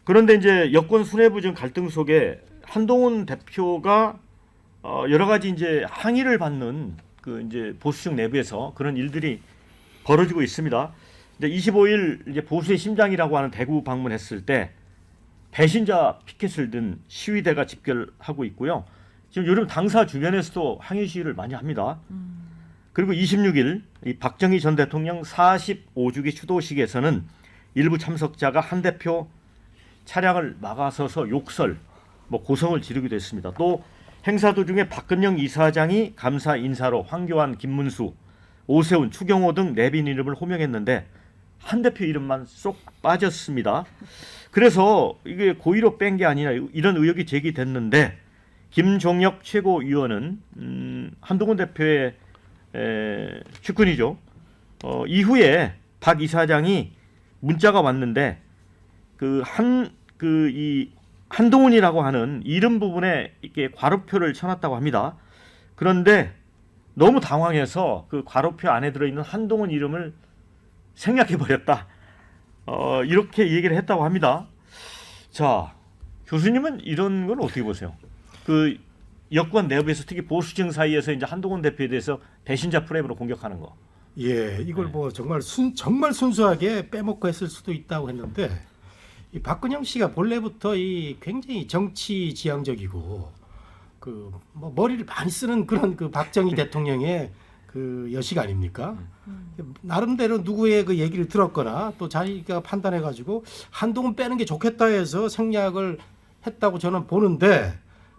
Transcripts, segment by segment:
그런데 이제 여권 수뇌부 중 갈등 속에 한동훈 대표가 여러 가지 이제 항의를 받는 그 이제 보수층 내부에서 그런 일들이 벌어지고 있습니다. 이제 25일 이제 보수의 심장이라고 하는 대구 방문했을 때 배신자 피켓을 든 시위대가 집결하고 있고요. 지금 요즘 당사 주변에서도 항의 시위를 많이 합니다. 그리고 26일 이 박정희 전 대통령 45주기 추도식에서는 일부 참석자가 한 대표 차량을 막아서서 욕설, 고성을 지르기도 했습니다. 또 행사 도중에 박근영 이사장이 감사 인사로 황교안, 김문수, 오세훈, 추경호 등 내빈 이름을 호명했는데 한 대표 이름만 쏙 빠졌습니다. 그래서 이게 고의로 뺀 게 아니냐 이런 의혹이 제기됐는데 김종혁 최고위원은 한동훈 대표의 측근이죠. 이후에 박 이사장이 문자가 왔는데 이 한동훈이라고 하는 이름 부분에 이렇게 괄호표를 쳐놨다고 합니다. 그런데 너무 당황해서 그 괄호표 안에 들어있는 한동훈 이름을 생략해 버렸다. 이렇게 얘기를 했다고 합니다. 자, 교수님은 이런 건 어떻게 보세요? 그 여권 내부에서 특히 보수층 사이에서 이제 한동훈 대표에 대해서 배신자 프레임으로 공격하는 거. 예, 이걸 뭐 정말 순수하게 빼먹고 했을 수도 있다고 했는데 이 박근영 씨가 본래부터 이 굉장히 정치 지향적이고 뭐 머리를 많이 쓰는 그런 그 박정희 대통령의 그 여식 아닙니까? 나름대로 누구의 그 얘기를 들었거나 또 자기가 판단해 가지고 한동훈 빼는 게 좋겠다 해서 생략을 했다고 저는 보는데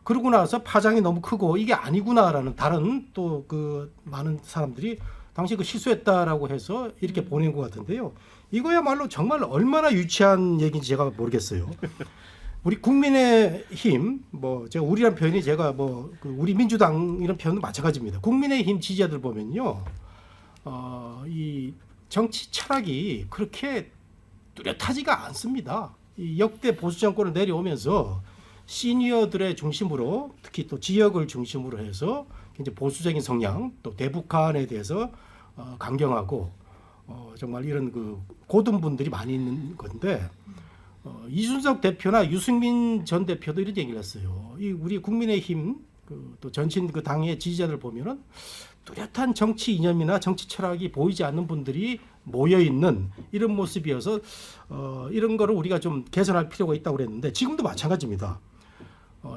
그러고 나서 파장이 너무 크고 이게 아니구나라는 다른 또 그 많은 사람들이 당시 그 실수했다라고 해서 이렇게 보낸 것 같은데요. 이거야말로 정말 얼마나 유치한 얘기인지 제가 모르겠어요. 우리 국민의힘 제가 우리란 표현이 제가 우리 민주당 이런 표현도 마찬가지입니다. 국민의힘 지지자들 보면요, 이 정치 철학이 그렇게 뚜렷하지가 않습니다. 이 역대 보수 정권을 내려오면서 시니어들의 중심으로 특히 또 지역을 중심으로 해서 굉장히 보수적인 성향 또 대북한에 대해서 강경하고 정말 이런 그 고든 분들이 많이 있는 건데 이준석 대표나 유승민 전 대표도 이런 얘기를 했어요. 이 우리 국민의힘 또 전신 그 당의 지지자들 보면은 뚜렷한 정치 이념이나 정치 철학이 보이지 않는 분들이 모여 있는 이런 모습이어서 이런 거를 우리가 좀 개선할 필요가 있다고 그랬는데 지금도 마찬가지입니다.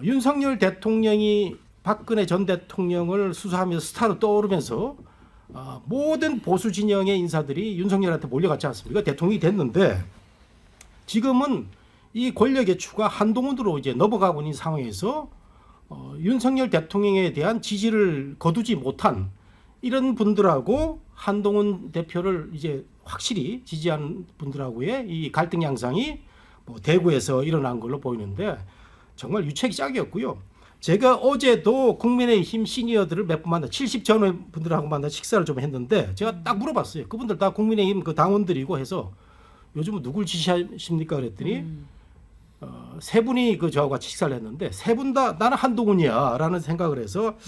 윤석열 대통령이 박근혜 전 대통령을 수사하면서 스타로 떠오르면서 모든 보수 진영의 인사들이 윤석열한테 몰려갔지 않습니까? 대통령이 됐는데 지금은 이 권력의 추가 한동훈으로 이제 넘어가고 있는 상황에서 윤석열 대통령에 대한 지지를 거두지 못한 이런 분들하고 한동훈 대표를 이제 확실히 지지하는 분들하고의 이 갈등 양상이 대구에서 일어난 걸로 보이는데 정말 유책이 짝이었고요. 제가 어제도 국민의힘 시니어들을 몇 분 만나 70전 분들하고 만나 식사를 좀 했는데 제가 딱 물어봤어요. 그분들 다 국민의힘 그 당원들이고 해서 요즘은 누굴 지지하십니까 그랬더니 세 분이 저하고 같이 식사를 했는데 세 분 다 나는 한동훈이야라는 생각을 해서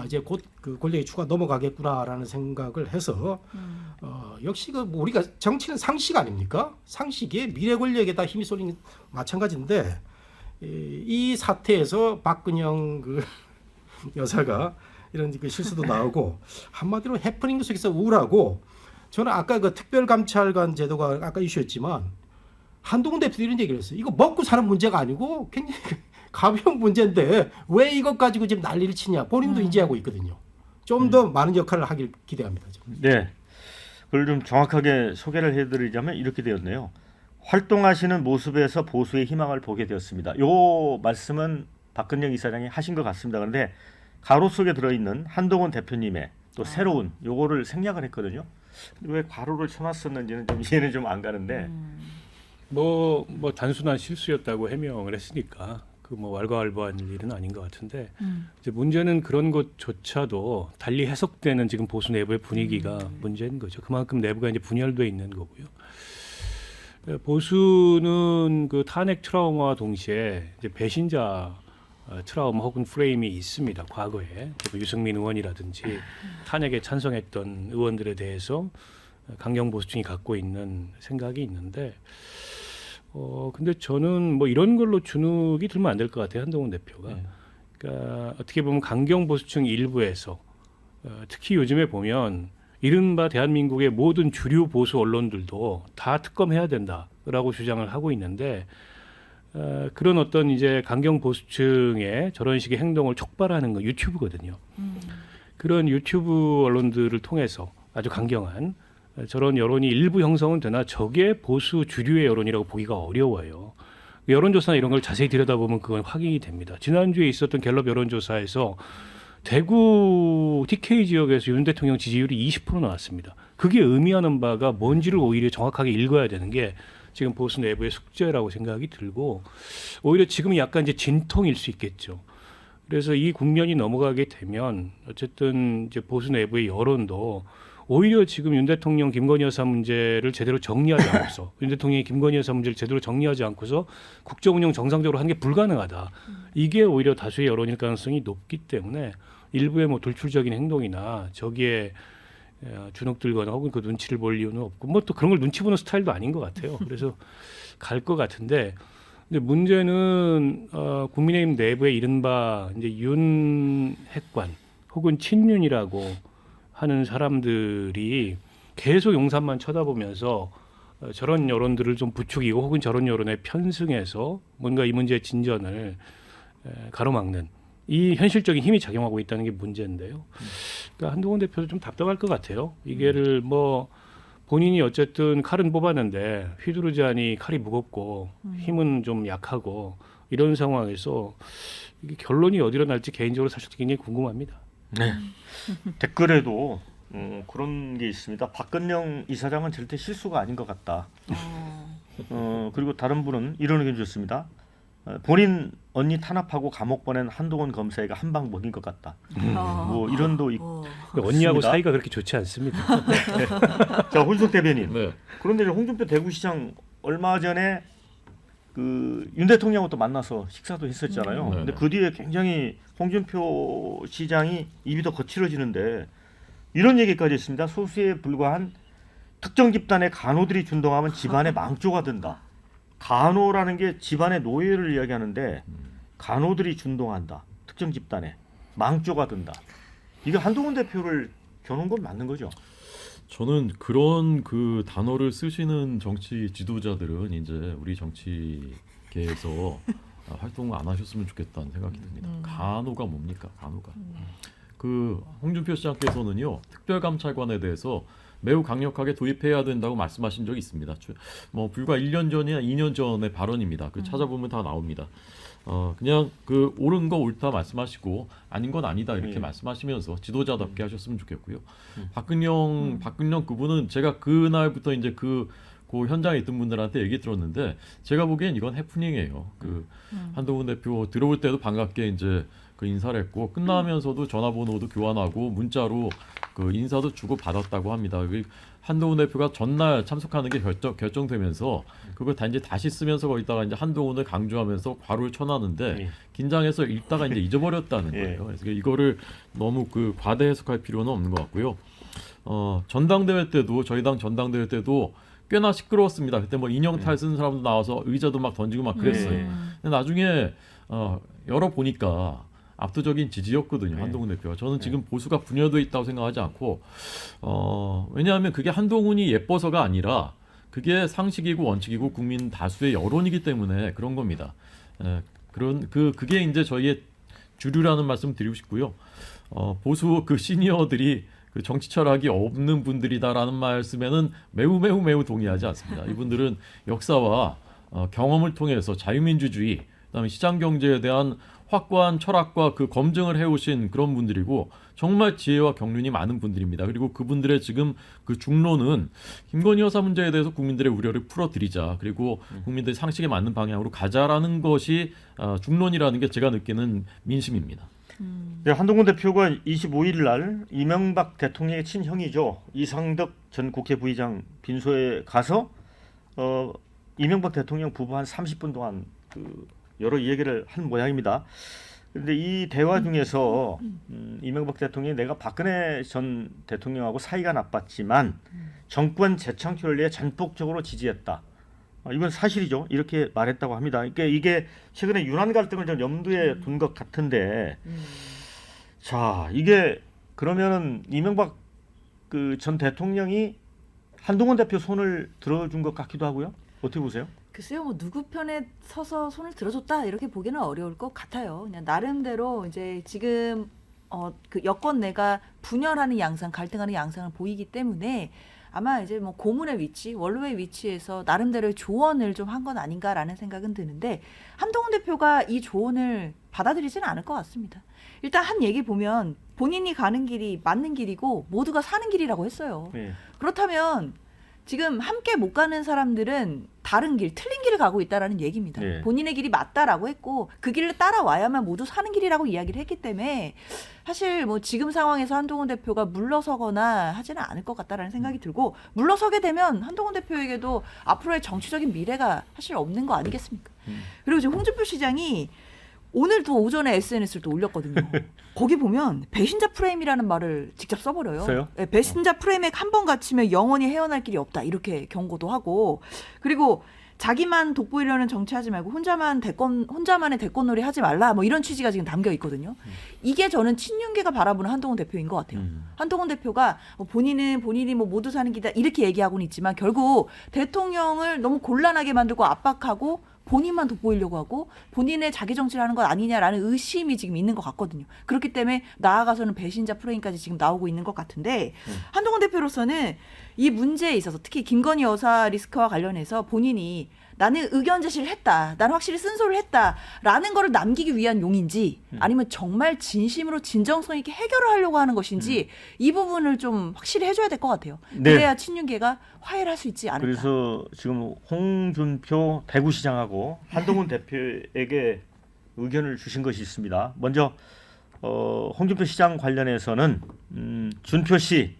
이제 곧 그 권력의 추가 넘어가겠구나라는 생각을 해서 역시 우리가 정치는 상식 아닙니까? 상식에 미래 권력에 다 힘이 쏠린 마찬가지인데 이 사태에서 박근영 그 여사가 이런 그 실수도 나오고 한마디로 해프닝 속에서 우울하고 저는 아까 그 특별감찰관 제도가 아까 이슈였지만 한동훈 대표도 이런 얘기를 했어요. 이거 먹고 사는 문제가 아니고 굉장히 가벼운 문제인데 왜 이것 가지고 지금 난리를 치냐. 본인도 인지하고 있거든요. 좀 더 많은 역할을 하길 기대합니다. 저는. 네, 그걸 좀 정확하게 소개를 해드리자면 이렇게 되었네요. 활동하시는 모습에서 보수의 희망을 보게 되었습니다. 요 말씀은 박근영 이사장이 하신 것 같습니다. 그런데 가로 속에 들어있는 한동훈 대표님의 또 새로운 요거를 생략을 했거든요. 왜 가로를 쳐놨었는지는 좀 이해는 좀 안 가는데 뭐 단순한 실수였다고 해명을 했으니까 그 왈가왈부한 일은 아닌 것 같은데 이제 문제는 그런 것조차도 달리 해석되는 지금 보수 내부의 분위기가 문제인 거죠. 그만큼 내부가 이제 분열돼 있는 거고요. 보수는 그 탄핵 트라우마와 동시에 이제 배신자 트라우마 혹은 프레임이 있습니다. 과거에 유승민 의원이라든지 탄핵에 찬성했던 의원들에 대해서 강경 보수층이 갖고 있는 생각이 있는데 근데 저는 뭐 이런 걸로 주눅이 들면 안 될 것 같아요. 한동훈 대표가. 네. 그러니까 어떻게 보면 강경 보수층 일부에서 특히 요즘에 보면 이른바 대한민국의 모든 주류 보수 언론들도 다 특검해야 된다라고 주장을 하고 있는데 그런 어떤 이제 강경 보수층의 저런 식의 행동을 촉발하는 건 유튜브거든요. 그런 유튜브 언론들을 통해서 아주 강경한 저런 여론이 일부 형성은 되나 저게 보수 주류의 여론이라고 보기가 어려워요. 여론조사나 이런 걸 자세히 들여다보면 그건 확인이 됩니다. 지난주에 있었던 갤럽 여론조사에서 대구 TK 지역에서 윤 대통령 지지율이 20% 나왔습니다. 그게 의미하는 바가 뭔지를 오히려 정확하게 읽어야 되는 게 지금 보수 내부의 숙제라고 생각이 들고 오히려 지금은 약간 이제 진통일 수 있겠죠. 그래서 이 국면이 넘어가게 되면 어쨌든 이제 보수 내부의 여론도 오히려 지금 윤 대통령 김건희 여사 문제를 제대로 정리하지 않고서 윤 대통령이 김건희 여사 문제를 제대로 정리하지 않고서 국정 운영 정상적으로 하는 게 불가능하다. 이게 오히려 다수의 여론일 가능성이 높기 때문에 일부의 뭐 돌출적인 행동이나 저기에 주눅들거나 혹은 그 눈치를 볼 이유는 없고 뭐 또 그런 걸 눈치 보는 스타일도 아닌 것 같아요. 그래서 갈 것 같은데 근데 문제는 국민의힘 내부의 이른바 이제 윤핵관 혹은 친윤이라고 하는 사람들이 계속 용산만 쳐다보면서 저런 여론들을 좀 부추기고 혹은 저런 여론에 편승해서 뭔가 이 문제의 진전을 가로막는 이 현실적인 힘이 작용하고 있다는 게 문제인데요. 그러니까 한동훈 대표도 좀 답답할 것 같아요. 이게를 뭐 본인이 어쨌든 칼은 뽑았는데 휘두르자니 칼이 무겁고 힘은 좀 약하고 이런 상황에서 이게 결론이 어디로 날지 개인적으로 사실 굉장히 궁금합니다. 네. 댓글에도 그런 게 있습니다. 박근영 이사장은 절대 실수가 아닌 것 같다. 그리고 다른 분은 이런 의견 주셨습니다. 본인 언니 탄압하고 감옥 보낸 한동훈 검사가 한 방 먹인 것 같다. 뭐 이런도 있고. 언니하고 사이가 그렇게 좋지 않습니다. 자, 혼석 대변인. 네. 그런데 홍준표 대구시장 얼마 전에 그 윤 대통령하고 또 만나서 식사도 했었잖아요. 네, 근데 네. 그 뒤에 굉장히 홍준표 시장이 입이 더 거칠어지는데 이런 얘기까지 했습니다. 소수에 불과한 특정 집단의 간호들이 준동하면 집안의 망조가 된다. 간호라는 게 집안의 노예를 이야기하는데 간호들이 준동한다. 특정 집단에 망조가 된다. 이거 한동훈 대표를 겨눈 건 맞는 거죠? 저는 그런 그 단어를 쓰시는 정치 지도자들은 이제 우리 정치계에서 활동 안 하셨으면 좋겠다는 생각이 듭니다. 간호가 뭡니까? 간호가. 그 홍준표 시장께서는요 특별감찰관에 대해서 매우 강력하게 도입해야 된다고 말씀하신 적이 있습니다. 뭐 불과 1년 전이나 2년 전의 발언입니다. 그 찾아보면 다 나옵니다. 그냥 그 옳은 거 옳다 말씀하시고 아닌 건 아니다 이렇게 말씀하시면서 지도자답게 하셨으면 좋겠고요. 박근영 그분은 제가 그날부터 이제 그 현장에 있던 분들한테 얘기 들었는데 제가 보기엔 이건 해프닝이에요. 그 한동훈 대표 들어올 때도 반갑게 이제 그 인사를 했고 끝나면서도 전화번호도 교환하고 문자로 그 인사도 주고 받았다고 합니다. 한동훈 대표가 전날 참석하는 게 결정되면서 그걸 다시 쓰면서 거기다가 이제 한동훈을 강조하면서 괄호를 쳐놨는데 긴장해서 읽다가 이제 잊어버렸다는 거예요. 그래서 이거를 너무 그 과대 해석할 필요는 없는 것 같고요. 전당대회 때도 저희 당 전당대회 때도 꽤나 시끄러웠습니다. 그때 뭐 인형탈 쓴 사람도 나와서 의자도 막 던지고 막 그랬어요. 근데 나중에 열어보니까 압도적인 지지였거든요. 한동훈 대표가. 저는 지금 보수가 분열되어 있다고 생각하지 않고 왜냐하면 그게 한동훈이 예뻐서가 아니라 그게 상식이고 원칙이고 국민 다수의 여론이기 때문에 그런 겁니다. 그게 이제 저희의 주류라는 말씀 드리고 싶고요. 보수 그 시니어들이 그 정치 철학이 없는 분들이다라는 말씀에는 매우 동의하지 않습니다. 이분들은 역사와 경험을 통해서 자유민주주의, 그다음에 시장 경제에 대한 확고한 철학과 그 검증을 해오신 그런 분들이고 정말 지혜와 경륜이 많은 분들입니다. 그리고 그분들의 지금 그 중론은 김건희 여사 문제에 대해서 국민들의 우려를 풀어드리자, 그리고 국민들의 상식에 맞는 방향으로 가자라는 것이 중론이라는 게 제가 느끼는 민심입니다. 네, 한동훈 대표가 25일 날 이명박 대통령의 친형이죠. 이상덕 전 국회 부의장 빈소에 가서 이명박 대통령 부부 한 30분 동안 그 여러 이야기를 한 모양입니다. 그런데 이 대화 중에서 이명박 대통령이 내가 박근혜 전 대통령하고 사이가 나빴지만 정권 재창출을 위해 전폭적으로 지지했다. 이건 사실이죠. 이렇게 말했다고 합니다. 그러니까 이게 최근에 유난 갈등을 좀 염두에 둔 것 같은데, 자 이게 그러면은 이명박 그 전 대통령이 한동훈 대표 손을 들어준 것 같기도 하고요. 어떻게 보세요? 글쎄요, 뭐 누구 편에 서서 손을 들어줬다 이렇게 보기는 어려울 것 같아요. 그냥 나름대로 이제 지금 그 여권 내가 분열하는 양상, 갈등하는 양상을 보이기 때문에 아마 이제 뭐 고문의 위치, 원로의 위치에서 나름대로의 조언을 좀 한 건 아닌가라는 생각은 드는데 한동훈 대표가 이 조언을 받아들이지는 않을 것 같습니다. 일단 한 얘기 보면 본인이 가는 길이 맞는 길이고 모두가 사는 길이라고 했어요. 네. 그렇다면 지금 함께 못 가는 사람들은 다른 길, 틀린 길을 가고 있다라는 얘기입니다. 네. 본인의 길이 맞다라고 했고 그 길을 따라와야만 모두 사는 길이라고 이야기를 했기 때문에 사실 뭐 지금 상황에서 한동훈 대표가 물러서거나 하지는 않을 것 같다라는 생각이 들고 물러서게 되면 한동훈 대표에게도 앞으로의 정치적인 미래가 사실 없는 거 아니겠습니까? 그리고 지금 홍준표 시장이 오늘도 오전에 SNS를 또 올렸거든요. 거기 보면 배신자 프레임이라는 말을 직접 써버려요. 써요? 네, 배신자 프레임에 한 번 갇히면 영원히 헤어날 길이 없다 이렇게 경고도 하고 그리고 자기만 돋보이려는 정치하지 말고 혼자만의 대권놀이 하지 말라 뭐 이런 취지가 지금 담겨 있거든요. 이게 저는 친윤계가 바라보는 한동훈 대표인 것 같아요. 한동훈 대표가 본인이 뭐 모두 사는 길이다 이렇게 얘기하고는 있지만 결국 대통령을 너무 곤란하게 만들고 압박하고 본인만 돋보이려고 하고 본인의 자기 정치를 하는 것 아니냐라는 의심이 지금 있는 것 같거든요. 그렇기 때문에 나아가서는 배신자 프레임까지 지금 나오고 있는 것 같은데 한동훈 대표로서는 이 문제에 있어서 특히 김건희 여사 리스크와 관련해서 본인이 나는 의견 제시를 했다. 나는 확실히 쓴소리를 했다라는 거를 남기기 위한 용인지 아니면 정말 진심으로 진정성 있게 해결을 하려고 하는 것인지 이 부분을 좀 확실히 해줘야 될 것 같아요. 네. 그래야 친윤계가 화해를 할 수 있지 않을까. 그래서 지금 홍준표 대구시장하고 한동훈 대표에게 의견을 주신 것이 있습니다. 먼저 홍준표 시장 관련해서는 준표 씨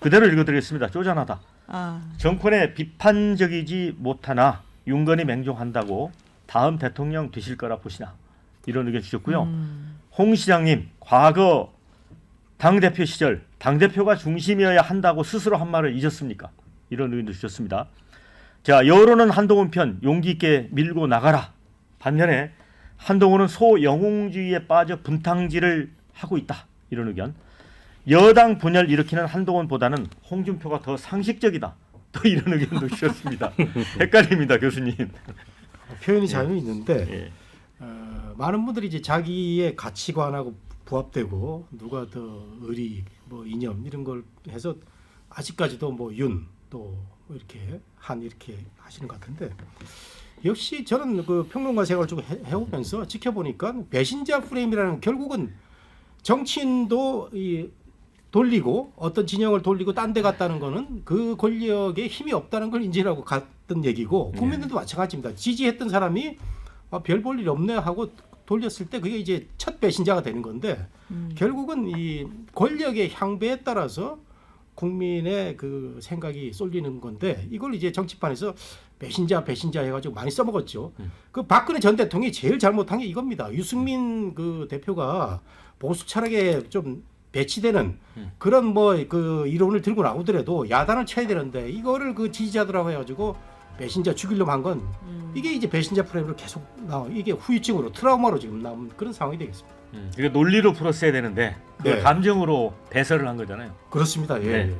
그대로 읽어드리겠습니다. 쪼잔하다. 정권에 비판적이지 못하나 윤건이 맹종한다고 다음 대통령 되실 거라 보시나 이런 의견 주셨고요. 홍 시장님 과거 당대표 시절 당대표가 중심이어야 한다고 스스로 한 말을 잊었습니까? 이런 의견도 주셨습니다. 자, 여론은 한동훈 편 용기 있게 밀고 나가라. 반면에 한동훈은 소영웅주의에 빠져 분탕질을 하고 있다. 이런 의견. 여당 분열 일으키는 한동훈보다는 홍준표가 더 상식적이다. 또 이런 의견도 주셨습니다. 헷갈립니다, 교수님. 표현이 자유 있는데 예. 많은 분들이 이제 자기의 가치관하고 부합되고 누가 더 의리, 뭐 이념 이런 걸 해서 아직까지도 뭐 윤 또 이렇게 한 이렇게 하시는 것 같은데 역시 저는 그 평론가 생활을 좀 해오면서 지켜보니까 배신자 프레임이라는 결국은 정치인도 돌리고 어떤 진영을 돌리고 딴 데 갔다는 거는 그 권력에 힘이 없다는 걸 인지하고 갔던 얘기고 국민들도 마찬가지입니다. 지지했던 사람이 별 볼 일 없네 하고 돌렸을 때 그게 이제 첫 배신자가 되는 건데 결국은 이 권력의 향배에 따라서 국민의 그 생각이 쏠리는 건데 이걸 이제 정치판에서 배신자 해가지고 많이 써먹었죠. 그 박근혜 전 대통령이 제일 잘못한 게 이겁니다. 유승민 그 대표가 보수 철학에 좀 배치되는 그런 뭐 그 이론을 들고 나오더라도 야단을 쳐야 되는데 이거를 그 지지자들하고 해가지고 배신자 죽이려고 한 건 이게 이제 배신자 프레임으로 계속 나와 이게 후유증으로 트라우마로 지금 나온 그런 상황이 되겠습니다. 이거 논리로 풀었어야 되는데 그 네. 감정으로 배설을 한 거잖아요. 그렇습니다. 예. 네. 예.